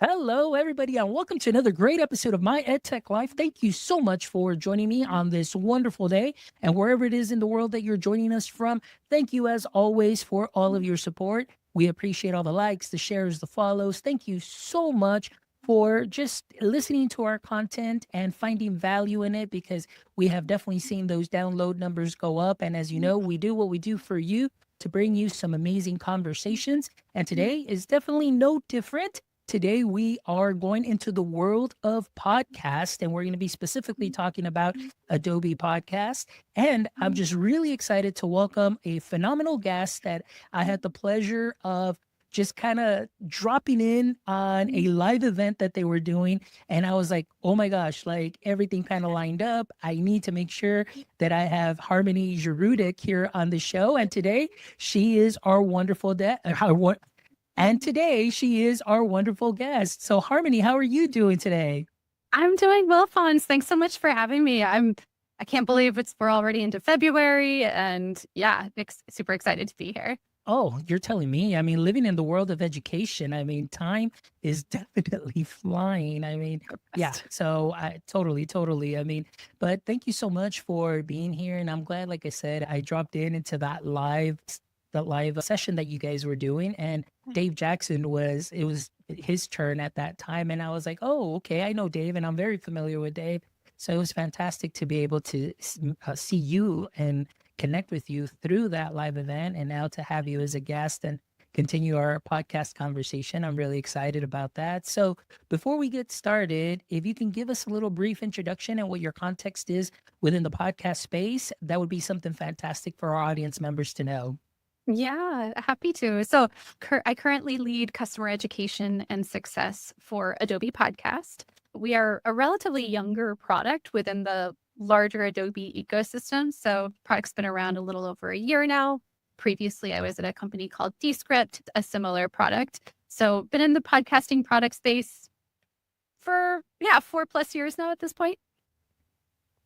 Hello, everybody, and welcome to another great episode of My EdTech Life. Thank you so much for joining me on this wonderful day. And wherever it is in the world that you're joining us from, thank you as always for all of your support. We appreciate all the likes, the shares, the follows. Thank you so much for just listening to our content and finding value in it, because we have definitely seen those download numbers go up. And as you know, we do what we do for you to bring you some amazing conversations. And today is definitely no different. Today, we are going into the world of podcast, and we're going to be specifically talking about Adobe Podcast. And I'm just really excited to welcome a phenomenal guest that I had the pleasure of just kind of dropping in on a live event that they were doing. And I was like, oh my gosh, like everything kind of lined up. I need to make sure that I have Harmony Jiroudek here on the show. And today, she is our wonderful and today she is our wonderful guest. So Harmony, how are you doing today? I'm doing well, Fons. Thanks so much for having me. I can't believe we're already into February, and yeah, super excited to be here. Oh, you're telling me. I mean, living in the world of education, I mean, time is definitely flying. I mean, yeah, so I totally. I mean, but thank you so much for being here. And I'm glad, like I said, I dropped into that live session that you guys were doing, and Dave Jackson it was his turn at that time. And I was like, oh, okay, I know Dave and I'm very familiar with Dave. So it was fantastic to be able to see you and connect with you through that live event, and now to have you as a guest and continue our podcast conversation. I'm really excited about that. So before we get started, if you can give us a little brief introduction and what your context is within the podcast space, that would be something fantastic for our audience members to know. Yeah, happy to. So I currently lead customer education and success for Adobe Podcast. We are a relatively younger product within the larger Adobe ecosystem. So product's been around a little over a year now. Previously, I was at a company called Descript, a similar product. So been in the podcasting product space for 4+ years now at this point.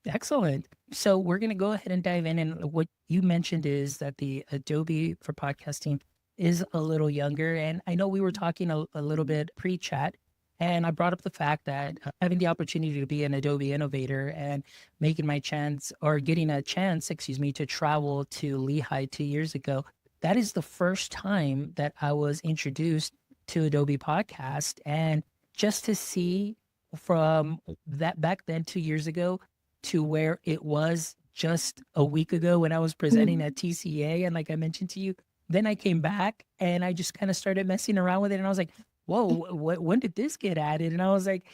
Excellent. So we're going to go ahead and dive in. And what you mentioned is that the Adobe for podcasting is a little younger. And I know we were talking a little bit pre-chat, and I brought up the fact that having the opportunity to be an Adobe innovator and getting a chance, to travel to Lehigh 2 years ago, that is the first time that I was introduced to Adobe Podcast. And just to see from that back then 2 years ago to where it was just a week ago when I was presenting at TCA. And like I mentioned to you, then I came back and I just kind of started messing around with it. And I was like, whoa, when did this get added? And I was like,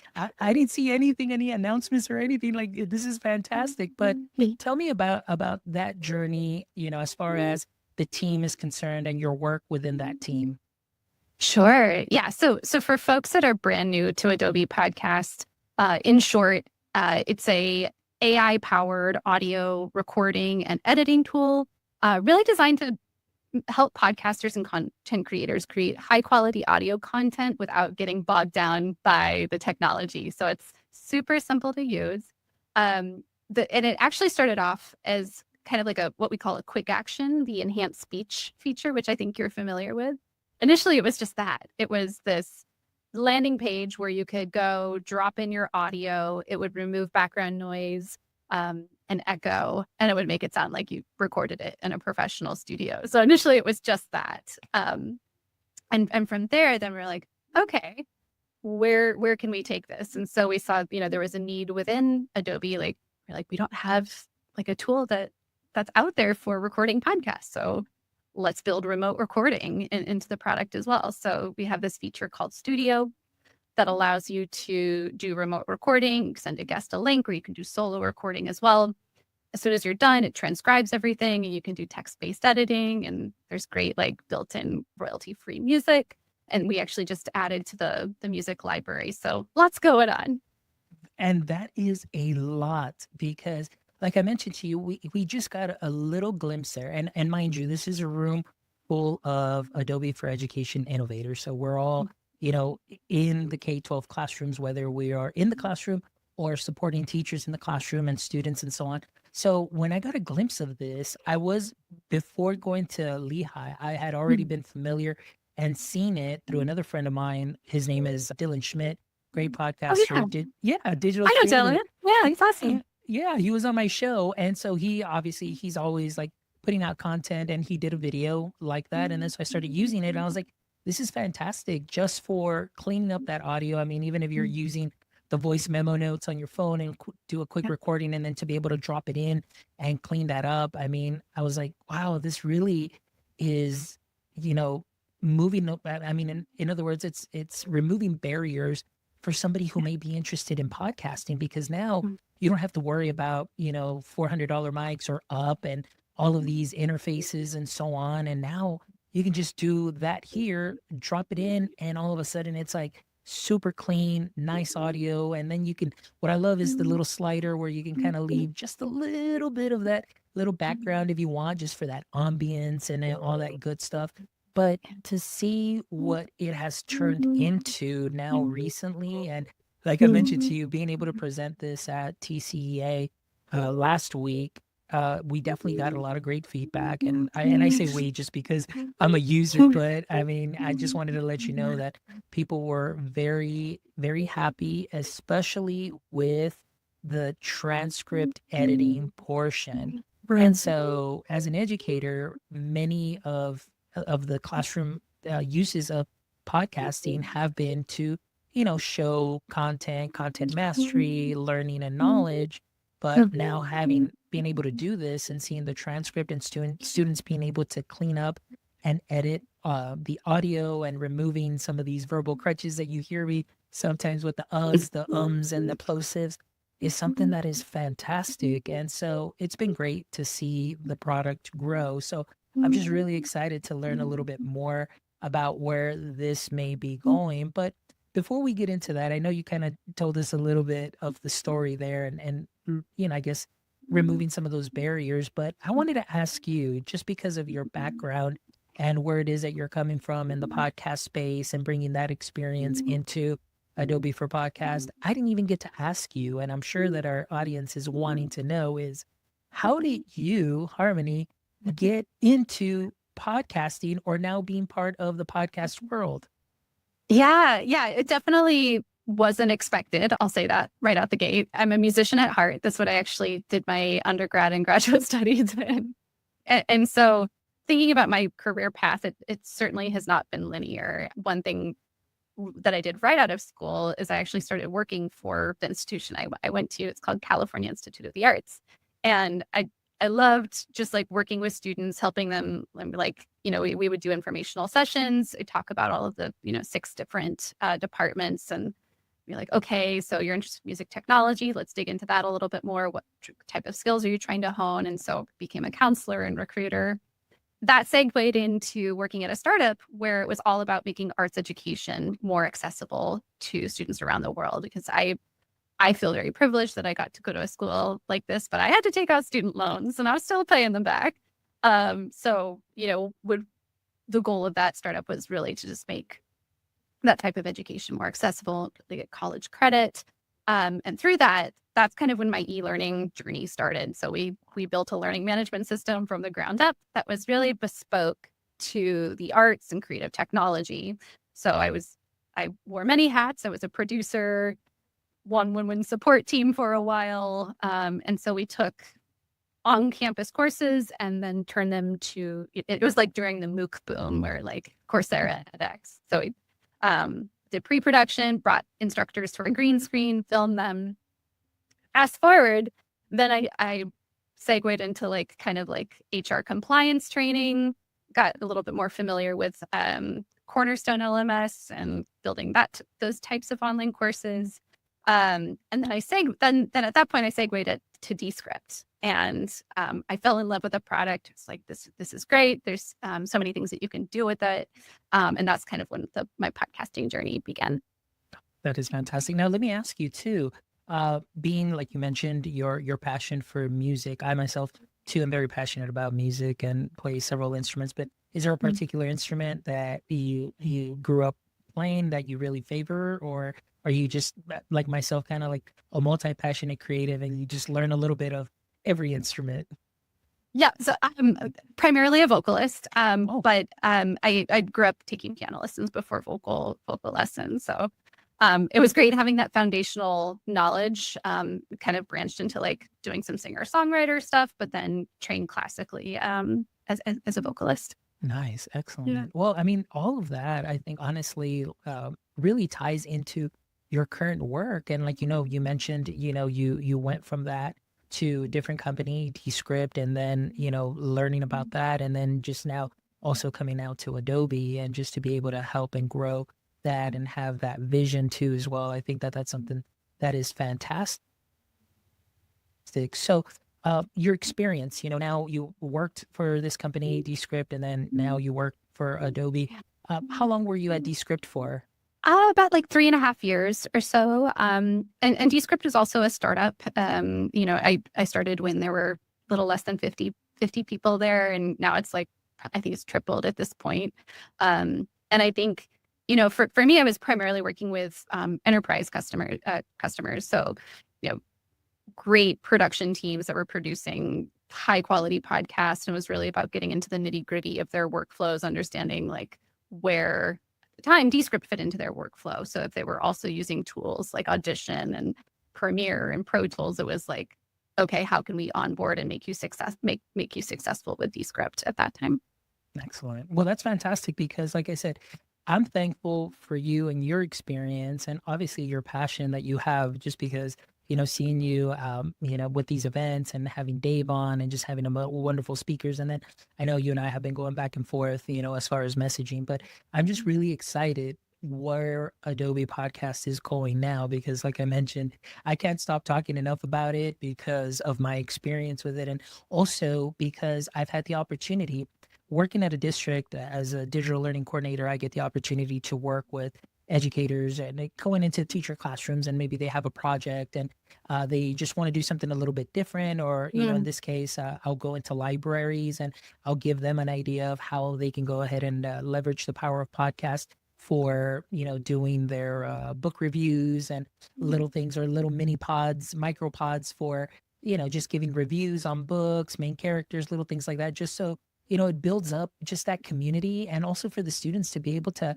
I didn't see any announcements or anything. Like, this is fantastic. But tell me about that journey, as far as the team is concerned and your work within that team. Sure. Yeah. So for folks that are brand new to Adobe Podcast, in short, it's a AI-powered audio recording and editing tool, really designed to help podcasters and content creators create high-quality audio content without getting bogged down by the technology. So it's super simple to use. And it actually started off as kind of like what we call a quick action, the enhanced speech feature, which I think you're familiar with. Initially, it was just that. It was this landing page where you could go drop in your audio. It would remove background noise and echo, and it would make it sound like you recorded it in a professional studio. So initially it was just that. And from there, then we're like, okay, where can we take this? And so we saw, there was a need within Adobe. We're like, we don't have like a tool that's out there for recording podcasts. So let's build remote recording into the product as well. So we have this feature called Studio that allows you to do remote recording, send a guest a link, or you can do solo recording as well. As soon as you're done, it transcribes everything, and you can do text-based editing, and there's great built-in royalty-free music. And we actually just added to the music library. So lots going on. And that is a lot, because like I mentioned to you, we just got a little glimpse there. And mind you, this is a room full of Adobe for Education innovators. So we're all, in the K-12 classrooms, whether we are in the classroom or supporting teachers in the classroom and students and so on. So when I got a glimpse of this, before going to Lehigh, I had already been familiar and seen it through another friend of mine. His name is Dylan Schmidt, great Oh, yeah. podcaster. Digital I know creative. Dylan. Yeah, he's Yeah, awesome. yeah, he was on my show, and so he's always like putting out content, and he did a video like that, and then so I started using it, and I was like, this is fantastic just for cleaning up that audio. I mean, even if you're using the voice memo notes on your phone and do a quick recording, and then to be able to drop it in and clean that up. I mean, I was like, wow, this really is, you know, moving up. I mean, in other words, it's removing barriers for somebody who may be interested in podcasting, because now you don't have to worry about, $400 mics or up and all of these interfaces and so on. And now you can just do that here, drop it in, and all of a sudden it's like super clean, nice audio. And then what I love is the little slider where you can kind of leave just a little bit of that little background if you want, just for that ambience and all that good stuff. But to see what it has turned into now recently, and like I mentioned to you, being able to present this at TCEA last week, we definitely got a lot of great feedback. And I say we just because I'm a user, but I mean, I just wanted to let you know that people were very, very happy, especially with the transcript editing portion. And so as an educator, many of the classroom uses of podcasting have been to, show content mastery, learning and knowledge. But now being able to do this and seeing the transcript and students being able to clean up and edit the audio and removing some of these verbal crutches that you hear me sometimes with the uhs, the ums, and the plosives is something that is fantastic. And so it's been great to see the product grow. So I'm just really excited to learn a little bit more about where this may be going. But before we get into that, I know you kind of told us a little bit of the story there and I guess removing some of those barriers. But I wanted to ask you, just because of your background and where it is that you're coming from in the podcast space and bringing that experience into Adobe for Podcast, I didn't even get to ask you, and I'm sure that our audience is wanting to know, is how did you, Harmony, get into podcasting or now being part of the podcast world? Yeah, it definitely wasn't expected. I'll say that right out the gate. I'm a musician at heart. That's what I actually did my undergrad and graduate studies in. And so thinking about my career path, it certainly has not been linear. One thing that I did right out of school is I actually started working for the institution I went to. It's called California Institute of the Arts. And I loved just like working with students, helping them, like, we would do informational sessions. I talk about all of the, 6 different departments and be like, okay, so you're interested in music technology. Let's dig into that a little bit more. What type of skills are you trying to hone? And so became a counselor and recruiter. That segued into working at a startup where it was all about making arts education more accessible to students around the world, because I feel very privileged that I got to go to a school like this, but I had to take out student loans and I was still paying them back. So, the goal of that startup was really to just make that type of education more accessible, to get college credit. And through that, that's kind of when my e-learning journey started. So we built a learning management system from the ground up that was really bespoke to the arts and creative technology. So I wore many hats. I was a producer, one-woman support team for a while. And so we took on-campus courses and then turned them to, it was like during the MOOC boom where like Coursera and edX. So we did pre-production, brought instructors to a green screen, filmed them. Fast forward, then I segued into like kind of like HR compliance training, got a little bit more familiar with Cornerstone LMS and building those types of online courses. And then then at that point I segued to Descript, and I fell in love with the product. It's like, this is great. There's so many things that you can do with it. And that's kind of when my podcasting journey began. That is fantastic. Now, let me ask you too, being like you mentioned, your passion for music. I myself too am very passionate about music and play several instruments, but is there a particular instrument that you grew up playing that you really favor, or are you just like myself, kind of like a multi-passionate creative and you just learn a little bit of every instrument? Yeah, so I'm primarily a vocalist, Oh, but I grew up taking piano lessons before vocal lessons. So it was great having that foundational knowledge. Kind of branched into like doing some singer-songwriter stuff, but then trained classically as a vocalist. nice. Yeah. Excellent. Well, I mean, all of that, I think, honestly, really ties into your current work. And like, you mentioned, you went from that to a different company, Descript, and then, learning about that. And then just now also coming out to Adobe and just to be able to help and grow that and have that vision too as well. I think that that's something that is fantastic. So, your experience, now you worked for this company, Descript, and then now you work for Adobe. How long were you at Descript for? About like 3.5 years or so. And Descript is also a startup. I started when there were a little less than 50 people there, and now it's like, I think it's tripled at this point. And I think, for me, I was primarily working with enterprise customers. So, great production teams that were producing high quality podcasts, and it was really about getting into the nitty gritty of their workflows, understanding like where at the time Descript fit into their workflow. So if they were also using tools like Audition and Premiere and Pro Tools, it was like, okay, how can we onboard and make you successful with Descript at that time? Excellent. Well, that's fantastic because, like I said, I'm thankful for you and your experience and obviously your passion that you have just because, seeing you, with these events and having Dave on and just having wonderful speakers. And then I know you and I have been going back and forth, as far as messaging, but I'm just really excited where Adobe Podcast is going now because, like I mentioned, I can't stop talking enough about it because of my experience with it. And also because I've had the opportunity working at a district as a digital learning coordinator, I get the opportunity to work with educators and going into teacher classrooms and maybe they have a project and they just want to do something a little bit different or in this case I'll go into libraries and I'll give them an idea of how they can go ahead and leverage the power of podcast for doing their book reviews and little things or little mini pods, micro pods for just giving reviews on books, main characters, little things like that, just so it builds up just that community and also for the students to be able to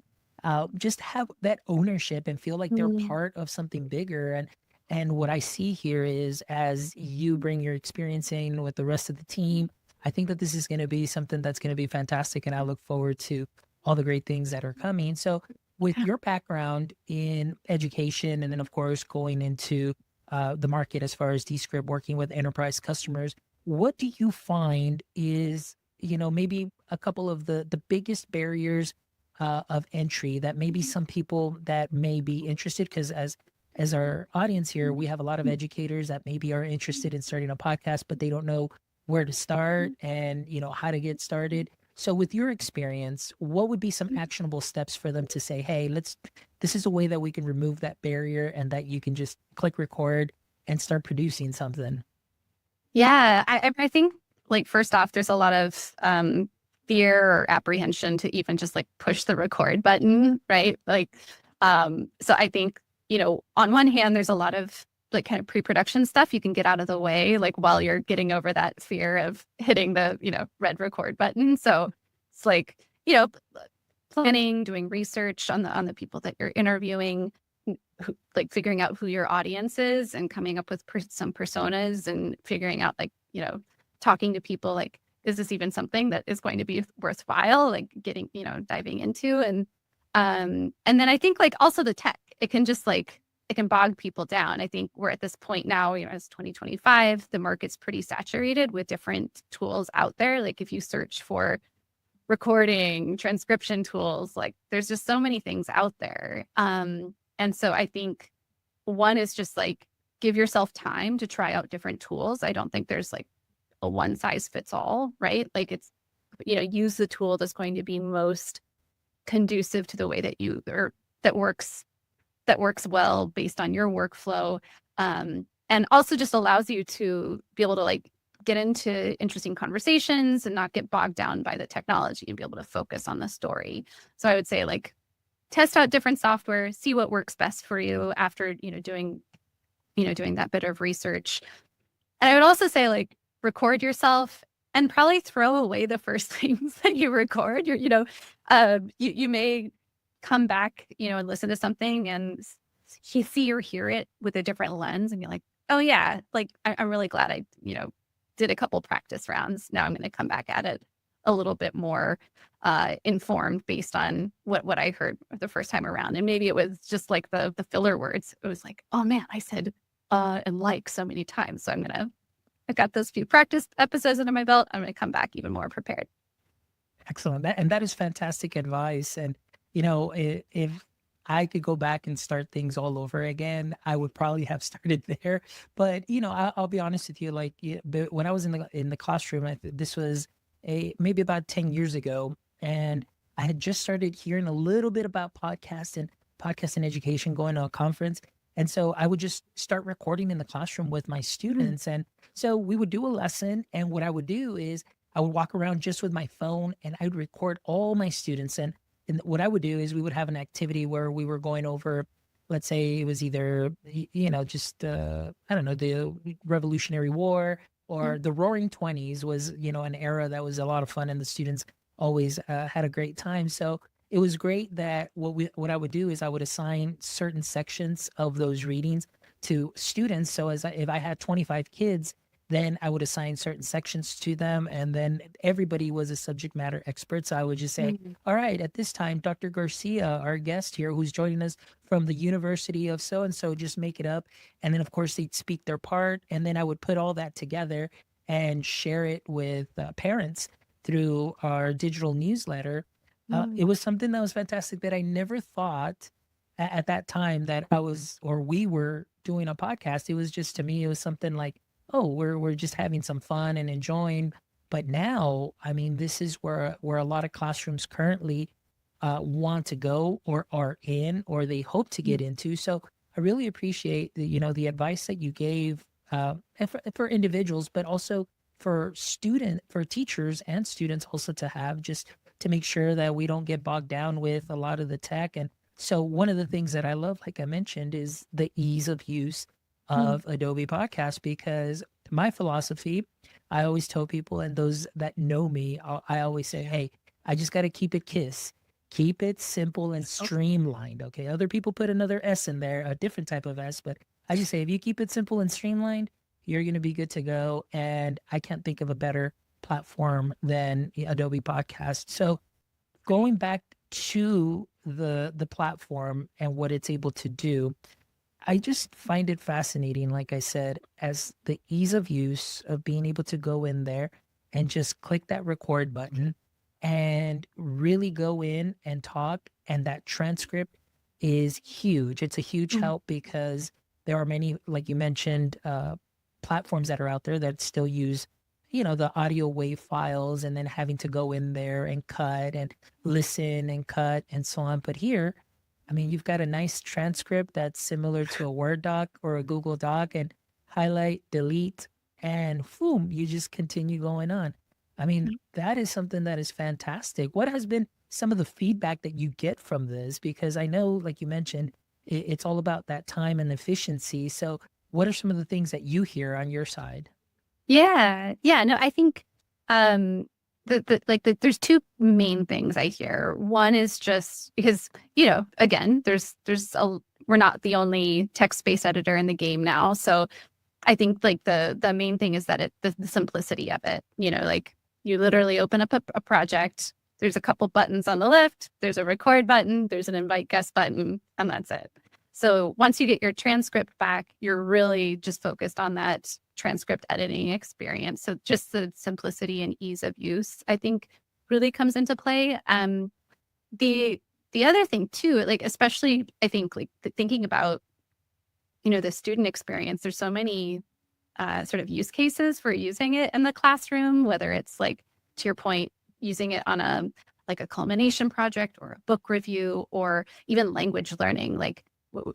just have that ownership and feel like they're part of something bigger. And what I see here is as you bring your experience in with the rest of the team, I think that this is going to be something that's going to be fantastic. And I look forward to all the great things that are coming. So with your background in education and then, of course, going into the market as far as Descript, working with enterprise customers, what do you find is maybe a couple of the biggest barriers of entry that maybe some people that may be interested because as our audience here, we have a lot of educators that maybe are interested in starting a podcast, but they don't know where to start and how to get started. So with your experience, what would be some actionable steps for them to say, hey, this is a way that we can remove that barrier and that you can just click record and start producing something? Yeah, I think like first off, there's a lot of fear or apprehension to even just like push the record button, right? Like, so I think, on one hand, there's a lot of like kind of pre-production stuff you can get out of the way, like while you're getting over that fear of hitting the, red record button. So it's like, planning, doing research on the people that you're interviewing, like figuring out who your audience is and coming up with some personas and figuring out like, talking to people like, is this even something that is going to be worthwhile, like getting, diving into? And then I think like also the tech, it can bog people down. I think we're at this point now, it's 2025, the market's pretty saturated with different tools out there. Like if you search for recording, transcription tools, like there's just so many things out there. And so I think one is just like, give yourself time to try out different tools. I don't think there's like a one size fits all, right? Like it's, use the tool that's going to be most conducive to the way that that works well based on your workflow. And also just allows you to be able to like get into interesting conversations and not get bogged down by the technology and be able to focus on the story. So I would say like test out different software, see what works best for you after, doing that bit of research. And I would also say like record yourself and probably throw away the first things that you record. You may come back, and listen to something and see or hear it with a different lens and be like, oh yeah, like I'm really glad I, did a couple practice rounds. Now I'm going to come back at it a little bit more informed based on what I heard the first time around. And maybe it was just like the filler words. It was like, oh man, I said and like so many times. So I got those few practice episodes under my belt. I'm going to come back even more prepared. Excellent. That is fantastic advice. And, if I could go back and start things all over again, I would probably have started there. But, I'll be honest with you, like when I was in the classroom, this was maybe about 10 years ago. And I had just started hearing a little bit about podcast and education, going to a conference. And so I would just start recording in the classroom with my students. And so we would do a lesson. And what I would do is I would walk around just with my phone and I would record all my students. And what I would do is we would have an activity where we were going over, let's say it was either, just, I don't know, the Revolutionary War or the Roaring 20s was, an era that was a lot of fun and the students always had a great time. So it was great that what I would do is I would assign certain sections of those readings to students. So if I had 25 kids, then I would assign certain sections to them. And then everybody was a subject matter expert. So I would just say, all right, at this time, Dr. Garcia, our guest here, who's joining us from the University of so-and-so, just make it up. And then, of course, they'd speak their part. And then I would put all that together and share it with parents through our digital newsletter. It was something that was fantastic that I never thought at that time that we were doing a podcast. It was just, to me, it was something like, oh, we're just having some fun and enjoying. But now, I mean, this is where a lot of classrooms currently want to go or are in, or they hope to get into. So I really appreciate the advice that you gave for individuals, but also for teachers and students also to have, just to make sure that we don't get bogged down with a lot of the tech. And so one of the things that I love, like I mentioned, is the ease of use of Adobe Podcast, because my philosophy, I always tell people, and those that know me, I always say, hey, I just got to keep it KISS. Keep it simple and streamlined. Okay. Other people put another S in there, a different type of S, but I just say, if you keep it simple and streamlined, you're going to be good to go. And I can't think of a better platform than Adobe Podcast. So going back to the platform and what it's able to do, I just find it fascinating, like I said, as the ease of use of being able to go in there and just click that record button and really go in and talk. And that transcript is huge. It's a huge help, because there are many, like you mentioned, platforms that are out there that still use, the audio wave files, and then having to go in there and cut and listen and cut and so on. But here, I mean, you've got a nice transcript that's similar to a Word doc or a Google Doc, and highlight, delete, and boom, you just continue going on. I mean, that is something that is fantastic. What has been some of the feedback that you get from this? Because I know, like you mentioned, it's all about that time and efficiency. So what are some of the things that you hear on your side? Yeah. No, I think there's two main things I hear. One is just because, again, we're not the only text-based editor in the game now. So I think like the main thing is that the simplicity of it, like you literally open up a project, there's a couple buttons on the left, there's a record button, there's an invite guest button, and that's it. So once you get your transcript back, you're really just focused on that transcript editing experience. So just the simplicity and ease of use, I think, really comes into play. The other thing too, like especially I think like thinking about, the student experience, there's so many sort of use cases for using it in the classroom, whether it's like, to your point, using it on a culmination project or a book review, or even language learning, like,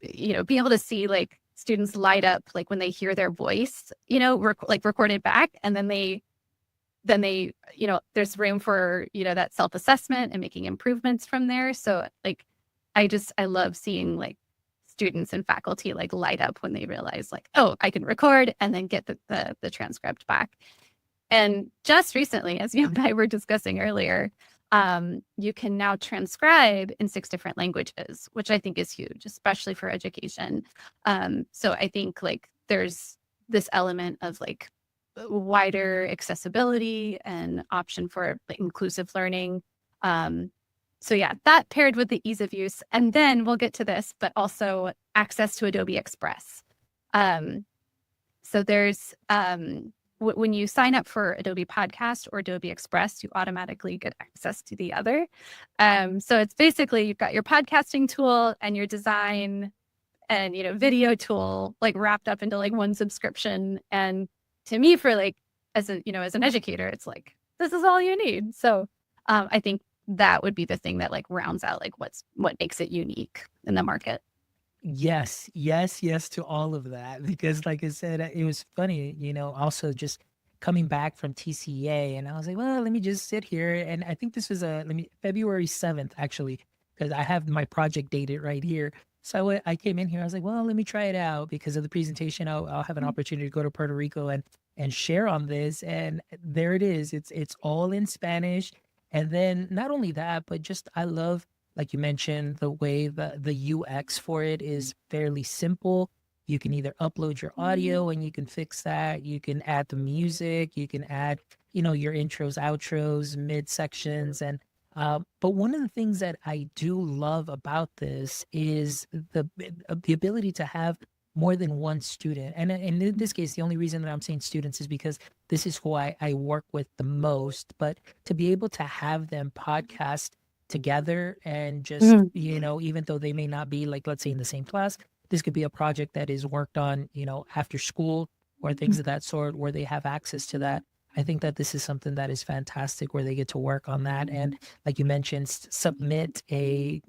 be able to see like students light up, like when they hear their voice, recorded back, and then they, there's room for, that self-assessment and making improvements from there. So like, I love seeing like students and faculty like light up when they realize like, oh, I can record and then get the transcript back. And just recently, as you and I were discussing earlier, you can now transcribe in 6 different languages, which I think is huge, especially for education. So I think like there's this element of like wider accessibility and option for like, inclusive learning. So yeah, that paired with the ease of use, and then we'll get to this, but also access to Adobe Express. So there's when you sign up for Adobe Podcast or Adobe Express, you automatically get access to the other. So it's basically you've got your podcasting tool and your design and video tool like wrapped up into like one subscription. And to me, for like as an educator, it's like this is all you need. So I think that would be the thing that like rounds out like what makes it unique in the market. Yes, yes, yes to all of that. Because, like I said, it was funny, also just coming back from TCA, and I was like, well, let me just sit here. And I think this was February 7th, actually, because I have my project dated right here. So I came in here, I was like, well, let me try it out because of the presentation. I'll have an opportunity to go to Puerto Rico and share on this. And there it is. It's all in Spanish. And then not only that, but just I love, like you mentioned, the way the UX for it is fairly simple. You can either upload your audio and you can fix that. You can add the music. You can add, your intros, outros, mid sections. And but one of the things that I do love about this is the ability to have more than one student. And in this case, the only reason that I'm saying students is because this is who I work with the most. But to be able to have them podcast together and just, even though they may not be like, let's say in the same class, this could be a project that is worked on, after school or things of that sort where they have access to that. I think that this is something that is fantastic where they get to work on that. And like you mentioned, submit a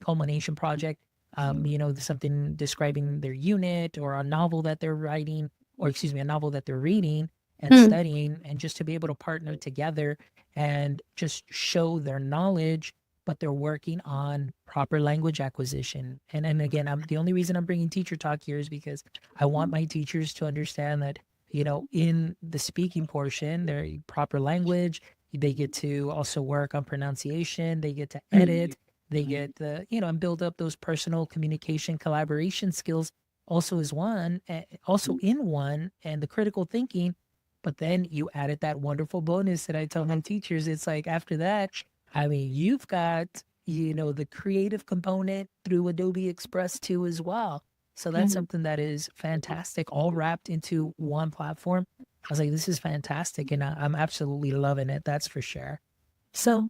culmination project, something describing their unit or a novel that they're writing, or excuse me, a novel that they're reading and studying, and just to be able to partner together and just show their knowledge, but they're working on proper language acquisition. And again, the only reason I'm bringing teacher talk here is because I want my teachers to understand that, in the speaking portion, their proper language, they get to also work on pronunciation, they get to edit, they get and build up those personal communication, collaboration skills also in one, and the critical thinking. But then you added that wonderful bonus that I tell my teachers. It's like after that, I mean, you've got, the creative component through Adobe Express too as well. So that's something that is fantastic, all wrapped into one platform. I was like, this is fantastic. And I'm absolutely loving it. That's for sure. So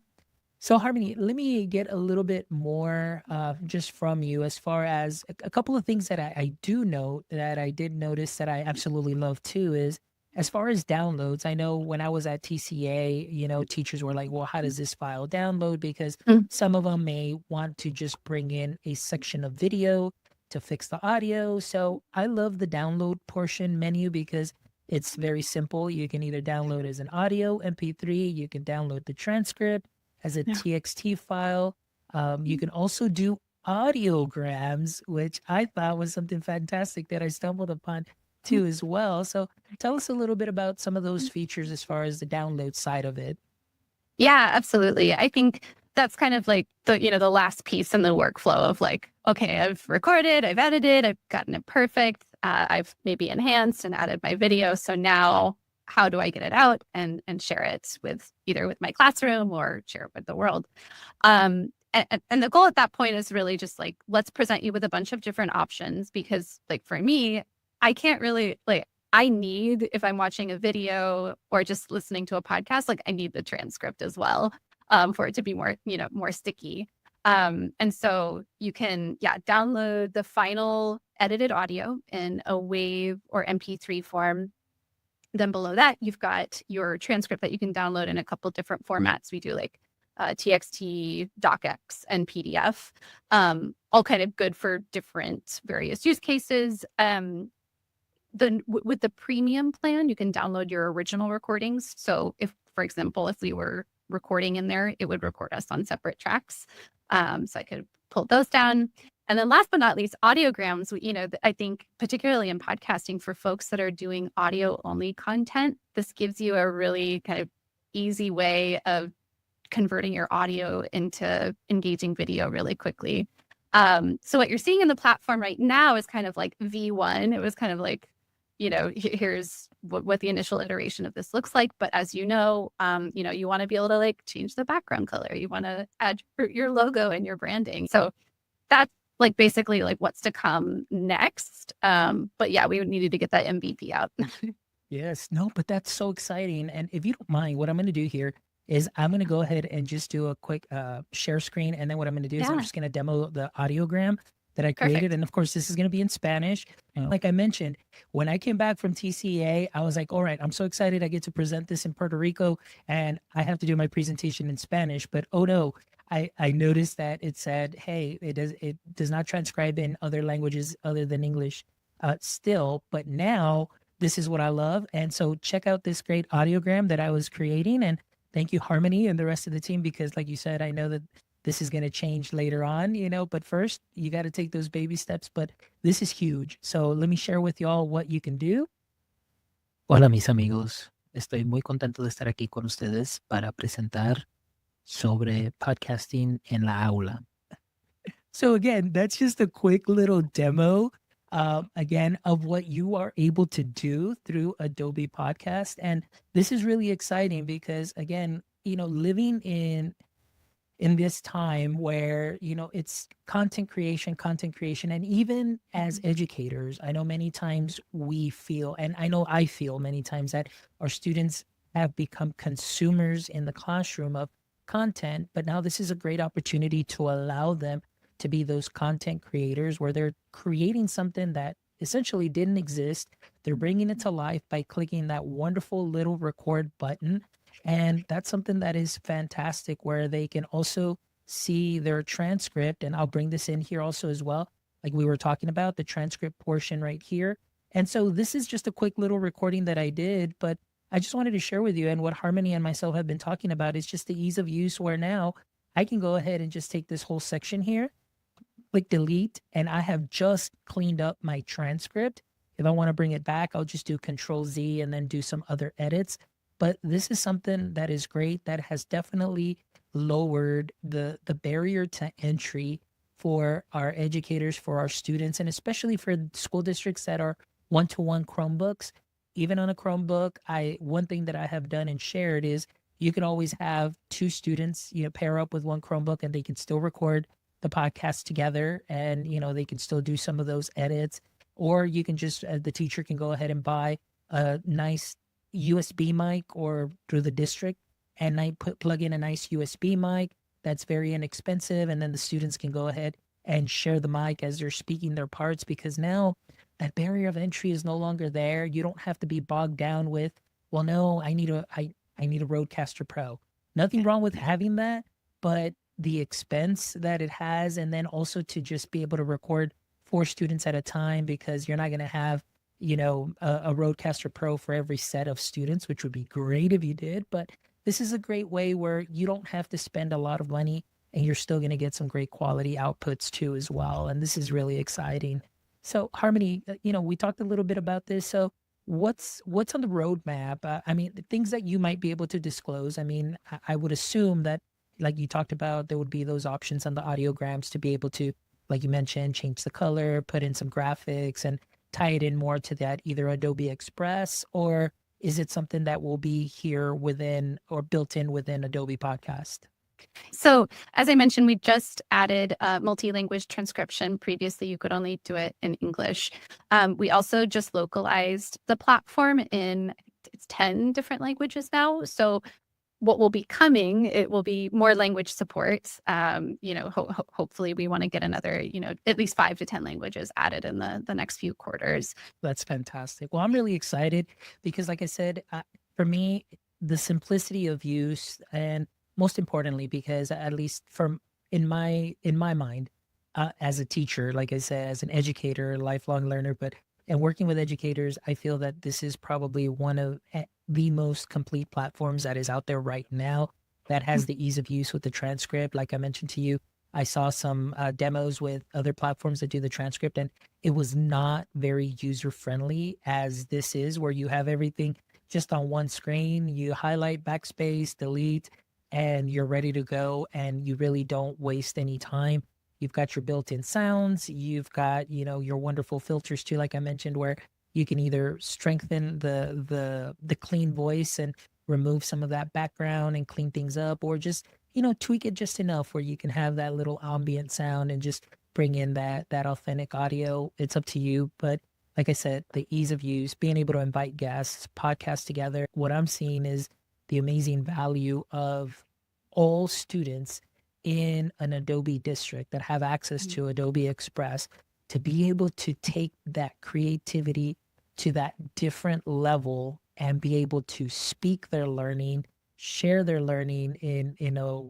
Harmony, let me get a little bit more just from you as far as a couple of things that I do note that I did notice that I absolutely love too is, as far as downloads, I know when I was at TCA, teachers were like, well, how does this file download? Because some of them may want to just bring in a section of video to fix the audio. So I love the download portion menu because it's very simple. You can either download as an audio MP3, you can download the transcript as a TXT file. You can also do audiograms, which I thought was something fantastic that I stumbled upon too as well. So tell us a little bit about some of those features as far as the download side of it. Yeah, absolutely. I think that's kind of like the last piece in the workflow of like, okay, I've recorded, I've edited, I've gotten it perfect. I've maybe enhanced and added my video. So now how do I get it out and share it with either with my classroom or share it with the world? And the goal at that point is really just like, let's present you with a bunch of different options, because like for me, I can't really I need, if I'm watching a video or just listening to a podcast, like I need the transcript as well for it to be more sticky. And so you can, download the final edited audio in a WAV or MP3 form. Then below that, you've got your transcript that you can download in a couple different formats. We do like TXT, DocX, and PDF, all kind of good for different various use cases. With the premium plan, you can download your original recordings. So if, for example, if we were recording in there, it would record us on separate tracks. So I could pull those down. And then last but not least, audiograms, I think particularly in podcasting for folks that are doing audio only content, this gives you a really kind of easy way of converting your audio into engaging video really quickly. So what you're seeing in the platform right now is kind of like V1. It was kind of like, here's what the initial iteration of this looks like. But as you know, you want to be able to like change the background color. You want to add your logo and your branding. So that's like basically like what's to come next. But yeah, we needed to get that MVP out. Yes, no, but that's so exciting. And if you don't mind, what I'm going to do here is I'm going to go ahead and just do a quick share screen. And then what I'm going to do is I'm Yeah. just going to demo the audiogram that I created. Perfect. And of course, this is going to be in Spanish. And like I mentioned, when I came back from TCA, I was like, all right, I'm so excited. I get to present this in Puerto Rico and I have to do my presentation in Spanish. But oh no, I noticed that it said, hey, it does not transcribe in other languages other than English still. But now this is what I love. And so check out this great audiogram that I was creating. And thank you, Harmony, and the rest of the team, because like you said, I know that this is going to change later on, but first you got to take those baby steps. But this is huge. So let me share with y'all what you can do. Hola, mis amigos. Estoy muy contento de estar aquí con ustedes para presentar sobre podcasting en la aula. So again, that's just a quick little demo, again, of what you are able to do through Adobe Podcast. And this is really exciting because, again, living in this time where, it's content creation. And even as educators, I know many times we feel, and I know I feel many times that our students have become consumers in the classroom of content, but now this is a great opportunity to allow them to be those content creators where they're creating something that essentially didn't exist. They're bringing it to life by clicking that wonderful little record button. And that's something that is fantastic where they can also see their transcript. And I'll bring this in here also as well. Like we were talking about the transcript portion right here. And so this is just a quick little recording that I did, but I just wanted to share with you, and what Harmony and myself have been talking about is just the ease of use where now I can go ahead and just take this whole section here, click delete, and I have just cleaned up my transcript. If I want to bring it back, I'll just do Control Z and then do some other edits. But this is something that is great, that has definitely lowered the barrier to entry for our educators, for our students, and especially for school districts that are one-to-one Chromebooks. Even on a Chromebook, one thing that I have done and shared is you can always have two students, pair up with one Chromebook and they can still record the podcast together, and, they can still do some of those edits. Or you can just, the teacher can go ahead and buy a nice USB mic or through the district and plug in a nice USB mic that's very inexpensive. And then the students can go ahead and share the mic as they're speaking their parts, because now that barrier of entry is no longer there. You don't have to be bogged down with, well, no, I need a Rodecaster Pro. Nothing wrong with having that, but the expense that it has, and then also to just be able to record 4 students at a time, because you're not going to have, a Rodecaster Pro for every set of students, which would be great if you did. But this is a great way where you don't have to spend a lot of money and you're still going to get some great quality outputs too as well. And this is really exciting. So Harmony, we talked a little bit about this. So what's on the roadmap? The things that you might be able to disclose. I would assume that, like you talked about, there would be those options on the audiograms to be able to, like you mentioned, change the color, put in some graphics, and tie it in more to that either Adobe Express, or is it something that will be here within or built in within Adobe Podcast? So as I mentioned, we just added multi-language transcription. Previously, you could only do it in English. We also just localized the platform in, it's 10 different languages now. So what will be coming, it will be more language support. Hopefully we want to get another, at least 5 to 10 languages added in the next few quarters. That's fantastic. Well, I'm really excited because, like I said, for me, the simplicity of use, and most importantly, because at least in my mind, as a teacher, like I said, as an educator, lifelong learner, and working with educators, I feel that this is probably one of the most complete platforms that is out there right now that has the ease of use with the transcript. Like I mentioned to you, I saw some demos with other platforms that do the transcript, and it was not very user friendly as this is, where you have everything just on one screen. You highlight, backspace, delete, and you're ready to go. And you really don't waste any time. You've got your built-in sounds. You've got, your wonderful filters too, like I mentioned, where you can either strengthen the clean voice and remove some of that background and clean things up, or just, tweak it just enough where you can have that little ambient sound and just bring in that authentic audio. It's up to you. But like I said, the ease of use, being able to invite guests, podcast together. What I'm seeing is the amazing value of all students in an Adobe district that have access to Adobe Express to be able to take that creativity to that different level and be able to speak their learning, share their learning in a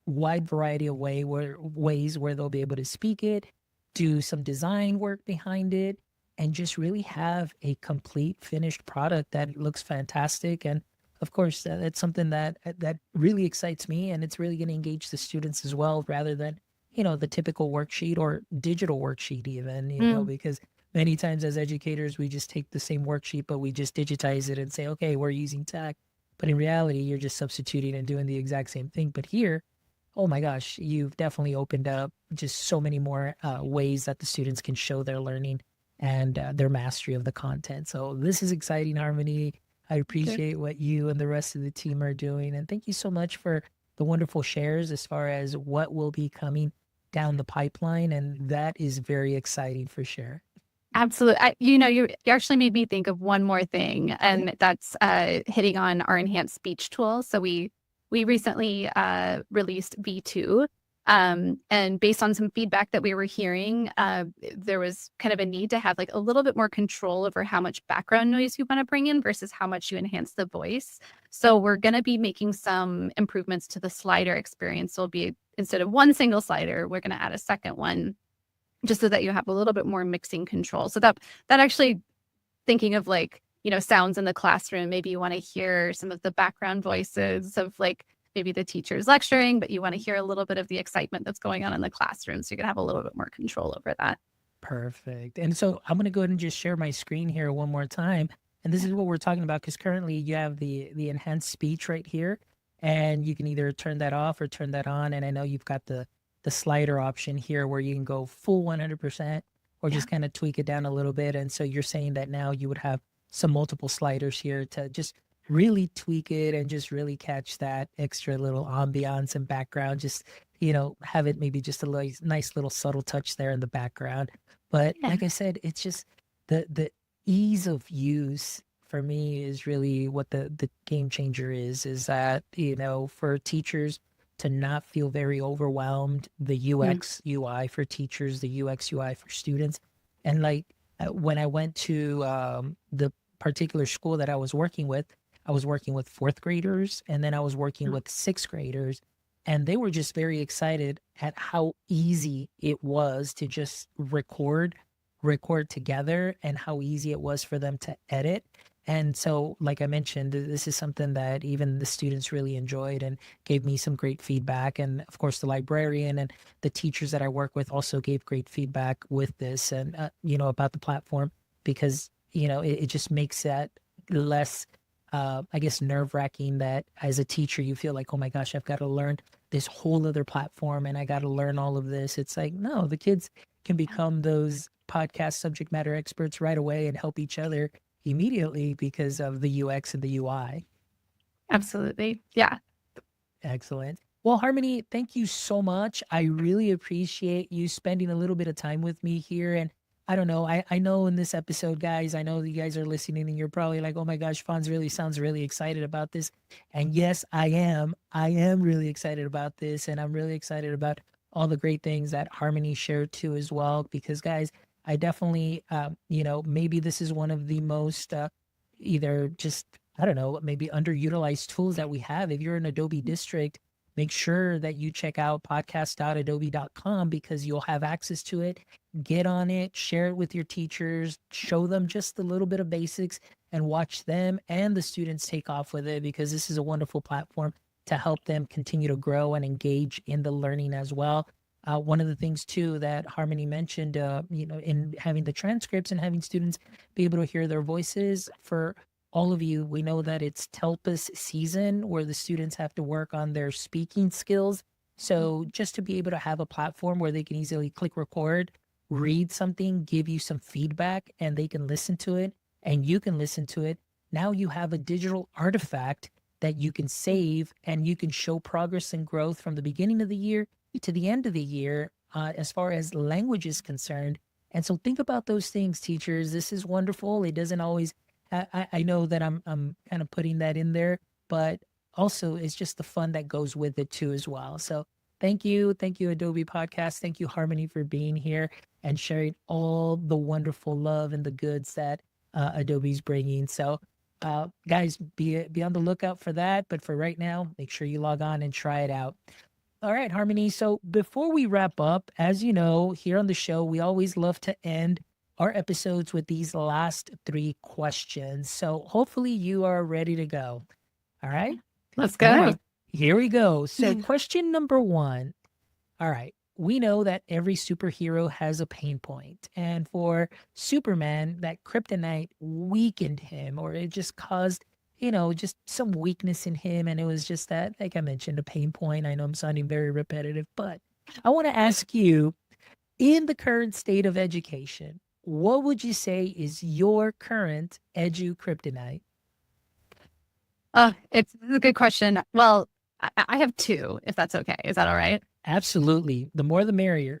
wide variety of ways where they'll be able to speak it, do some design work behind it, and just really have a complete finished product that looks fantastic. And of course, that's something that really excites me, and it's really going to engage the students as well, rather than, the typical worksheet or digital worksheet even, because many times as educators, we just take the same worksheet, but we just digitize it and say, okay, we're using tech. But in reality, you're just substituting and doing the exact same thing. But here, oh my gosh, you've definitely opened up just so many more ways that the students can show their learning and their mastery of the content. So this is exciting, Harmony. I appreciate what you and the rest of the team are doing. And thank you so much for the wonderful shares as far as what will be coming down the pipeline. And that is very exciting for sure. Absolutely. You actually made me think of one more thing, and that's hitting on our enhanced speech tool. So we recently released V2. And based on some feedback that we were hearing, there was kind of a need to have like a little bit more control over how much background noise you want to bring in versus how much you enhance the voice. So we're going to be making some improvements to the slider experience. So it'll be, instead of one single slider, we're going to add a second one, just so that you have a little bit more mixing control. So that actually, thinking of like, sounds in the classroom, maybe you want to hear some of the background voices of like, maybe the teacher's lecturing, but you want to hear a little bit of the excitement that's going on in the classroom. So you can have a little bit more control over that. Perfect. And so I'm going to go ahead and just share my screen here one more time. And this is what we're talking about, because currently you have the enhanced speech right here, and you can either turn that off or turn that on. And I know you've got the slider option here where you can go full 100% or just kind of tweak it down a little bit. And so you're saying that now you would have some multiple sliders here to just really tweak it and just really catch that extra little ambiance and background. Just, have it maybe just a nice little subtle touch there in the background. But like I said, it's just the ease of use for me is really what the game changer is that, for teachers to not feel very overwhelmed, the UX UI for teachers, the UX UI for students. And like when I went to the particular school that I was working with fourth graders, and then I was working with sixth graders, and they were just very excited at how easy it was to just record together and how easy it was for them to edit. And so, like I mentioned, this is something that even the students really enjoyed and gave me some great feedback. And of course, the librarian and the teachers that I work with also gave great feedback with this and, about the platform, because, it just makes that less, I guess, nerve-wracking that as a teacher, you feel like, oh my gosh, I've got to learn this whole other platform and I got to learn all of this. It's like, no, the kids can become those podcast subject matter experts right away and help each other immediately because of the UX and the UI. Absolutely. Yeah. Excellent. Well, Harmony, thank you so much. I really appreciate you spending a little bit of time with me here. And I don't know, I know in this episode, guys, I know you guys are listening and you're probably like, oh my gosh, Fonz really sounds really excited about this. And yes, I am really excited about this. And I'm really excited about all the great things that Harmony shared too as well, because guys, I definitely, maybe this is one of the most either just, I don't know, maybe underutilized tools that we have. If you're an Adobe district, make sure that you check out podcast.adobe.com because you'll have access to it. Get on it, share it with your teachers, show them just a little bit of basics and watch them and the students take off with it, because this is a wonderful platform to help them continue to grow and engage in the learning as well. One of the things too that Harmony mentioned, in having the transcripts and having students be able to hear their voices. For all of you, we know that it's TELPUS season where the students have to work on their speaking skills. So just to be able to have a platform where they can easily click record, read something, give you some feedback, and they can listen to it and you can listen to it. Now you have a digital artifact that you can save and you can show progress and growth from the beginning of the year to the end of the year, as far as language is concerned. And so think about those things, teachers. This is wonderful. It doesn't always, I know that I'm kind of putting that in there, but also it's just the fun that goes with it too as well. So thank you. Thank you, Adobe Podcast. Thank you, Harmony, for being here and sharing all the wonderful love and the goods that Adobe's bringing. So guys, be on the lookout for that. But for right now, make sure you log on and try it out. All right, Harmony. So before we wrap up, as you know, here on the show, we always love to end our episodes with these last 3 questions. So hopefully you are ready to go. All right. Let's All go. right, here we go. So question number 1. All right. We know that every superhero has a pain point. And for Superman, that kryptonite weakened him, or it just caused, just some weakness in him. And it was just that, like I mentioned, a pain point. I know I'm sounding very repetitive, but I want to ask you, in the current state of education, what would you say is your current edu kryptonite? It's a good question. Well, I have 2, if that's okay. Is that all right? Absolutely. The more the merrier.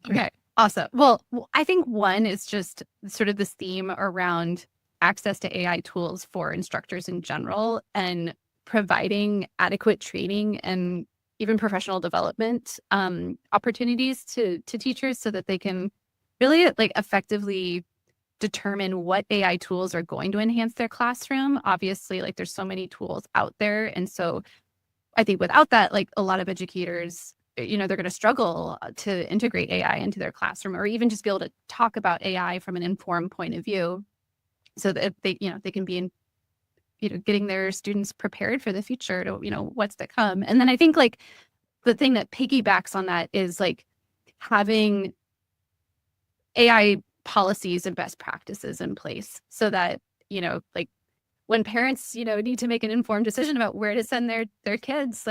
Okay, awesome. Well, I think one is just sort of this theme around access to AI tools for instructors in general and providing adequate training and even professional development opportunities to teachers so that they can really effectively determine what AI tools are going to enhance their classroom. Obviously, there's so many tools out there. And so I think without that, a lot of educators, they're going to struggle to integrate AI into their classroom or even just be able to talk about AI from an informed point of view so that they can be getting their students prepared for the future to, what's to come. And then I think the thing that piggybacks on that is having AI policies and best practices in place so that, when parents, need to make an informed decision about where to send their kids,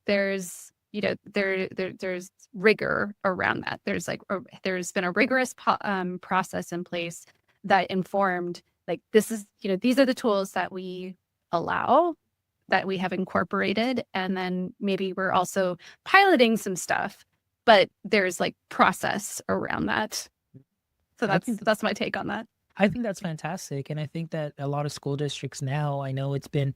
there's there's rigor around that. There's been a rigorous process in place that informed this is, these are the tools that we allow, that we have incorporated, and then maybe we're also piloting some stuff, but there's process around that. So that's my take on that. I think that's fantastic. And I think that a lot of school districts now, I know it's been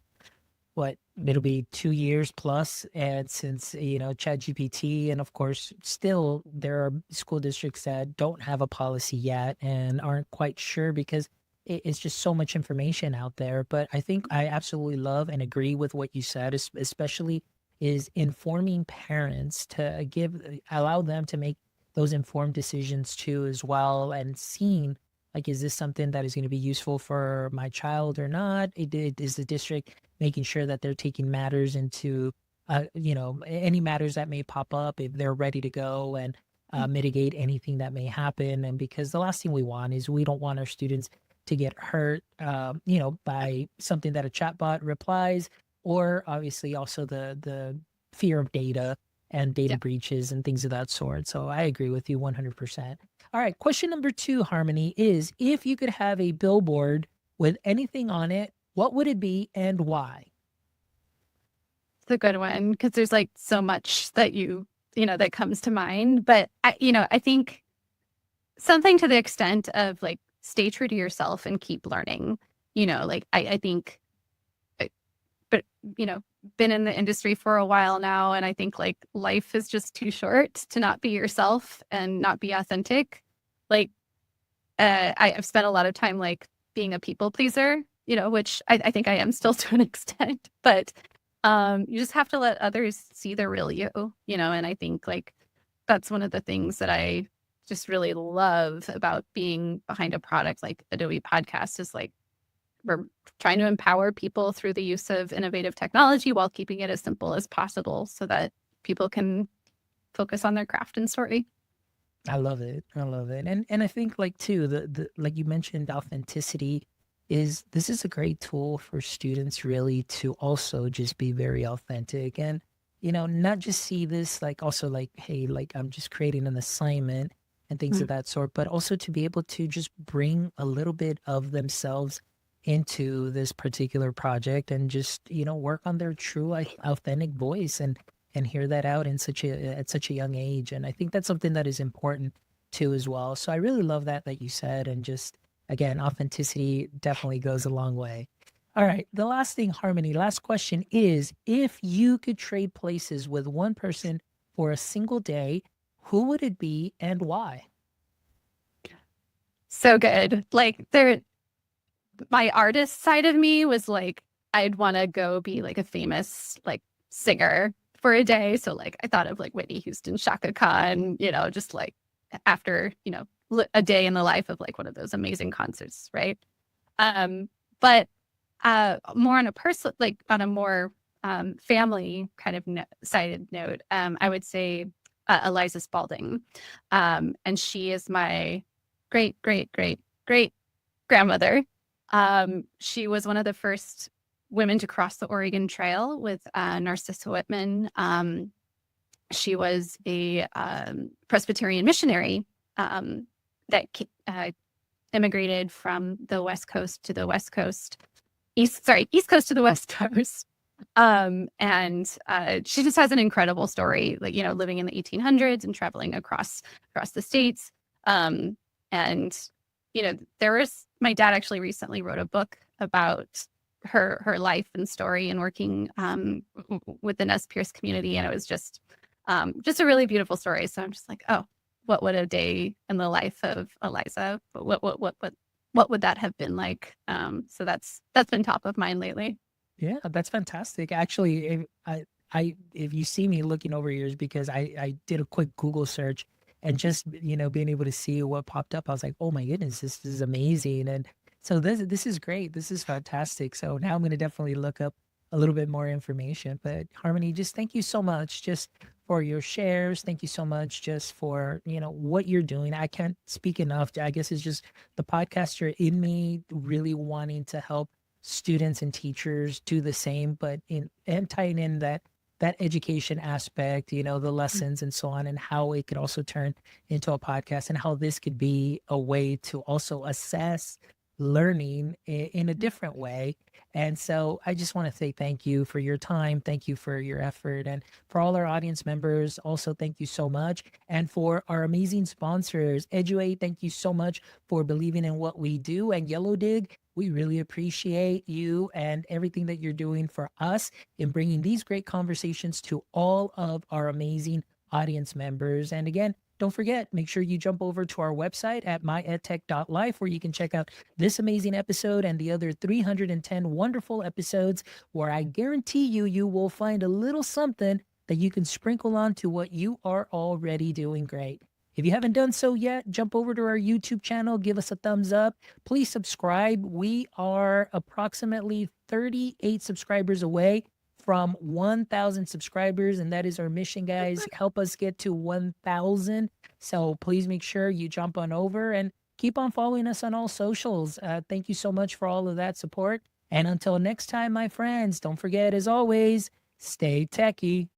it'll be 2 years plus and since, ChatGPT. And of course, still there are school districts that don't have a policy yet and aren't quite sure because it's just so much information out there. But I think I absolutely love and agree with what you said, especially is informing parents to allow them to make those informed decisions too as well, and seeing is this something that is going to be useful for my child or not? Is the district making sure that they're taking matters into, any matters that may pop up, if they're ready to go and mitigate anything that may happen? And because the last thing we want is we don't want our students to get hurt, by something that a chatbot replies, or obviously also the fear of data and data breaches and things of that sort. So I agree with you 100%. All right. Question number 2, Harmony, is if you could have a billboard with anything on it, what would it be and why? It's a good one because there's so much that that comes to mind. But I think something to the extent of stay true to yourself and keep learning. I think, but been in the industry for a while now, and I think life is just too short to not be yourself and not be authentic. I've spent a lot of time being a people pleaser, which I think I am still to an extent, but you just have to let others see the real you, and I think that's one of the things that I just really love about being behind a product like Adobe Podcast is we're trying to empower people through the use of innovative technology while keeping it as simple as possible so that people can focus on their craft and story. I love it. I love it. And I think like too, the like you mentioned, authenticity this is a great tool for students really to also just be very authentic and not just see this like also like, hey, like I'm just creating an assignment and things of Mm. that sort, but also to be able to just bring a little bit of themselves into this particular project and just, work on their true authentic voice and hear that out in at such a young age. And I think that's something that is important too as well. So I really love that you said, and just again, authenticity definitely goes a long way. All right, the last thing, Harmony, last question is, if you could trade places with one person for a single day, who would it be and why? So good. Like my artist side of me was like, I'd want to go be like a famous like singer for a day. So like I thought of like Whitney Houston, Shaka Khan, just like after, a day in the life of like one of those amazing concerts, right? But more on a personal, like on a more family kind of sided note, I would say Eliza Spalding. And she is my great, great, great, great grandmother. She was one of the first women to cross the Oregon Trail with Narcissa Whitman. She was a Presbyterian missionary that immigrated from the West Coast to the West Coast, East Coast to the West Coast. And she just has an incredible story, like, living in the 1800s and traveling across the states. And, my dad actually recently wrote a book about her life and story and working with the Nez Perce community. And it was just a really beautiful story. So I'm just like, oh, what would a day in the life of Eliza, what would that have been like? So that's been top of mind lately. Yeah, that's fantastic. Actually, if you see me looking over yours, because I did a quick Google search and just, being able to see what popped up, I was like, oh my goodness, this is amazing. And so this is great. This is fantastic. So now I'm going to definitely look up a little bit more information. But Harmony, just thank you so much just for your shares. Thank you so much just for, what you're doing. I can't speak enough. I guess it's just the podcaster in me really wanting to help students and teachers do the same, but and tying in that education aspect, the lessons and so on, and how it could also turn into a podcast, and how this could be a way to also assess learning in a different way. And so I just want to say thank you for your time. Thank you for your effort. And for all our audience members, also thank you so much. And for our amazing sponsors, Eduate, thank you so much for believing in what we do. And Yellow Dig, we really appreciate you and everything that you're doing for us in bringing these great conversations to all of our amazing audience members. And again, don't forget, make sure you jump over to our website at myedtech.life, where you can check out this amazing episode and the other 310 wonderful episodes, where I guarantee you will find a little something that you can sprinkle on to what you are already doing great. If you haven't done so yet, jump over to our YouTube channel, give us a thumbs up. Please subscribe. We are approximately 38 subscribers away from 1,000 subscribers, and that is our mission, guys. Help us get to 1,000. So please make sure you jump on over and keep on following us on all socials. Thank you so much for all of that support. And until next time, my friends, don't forget, as always, stay techie.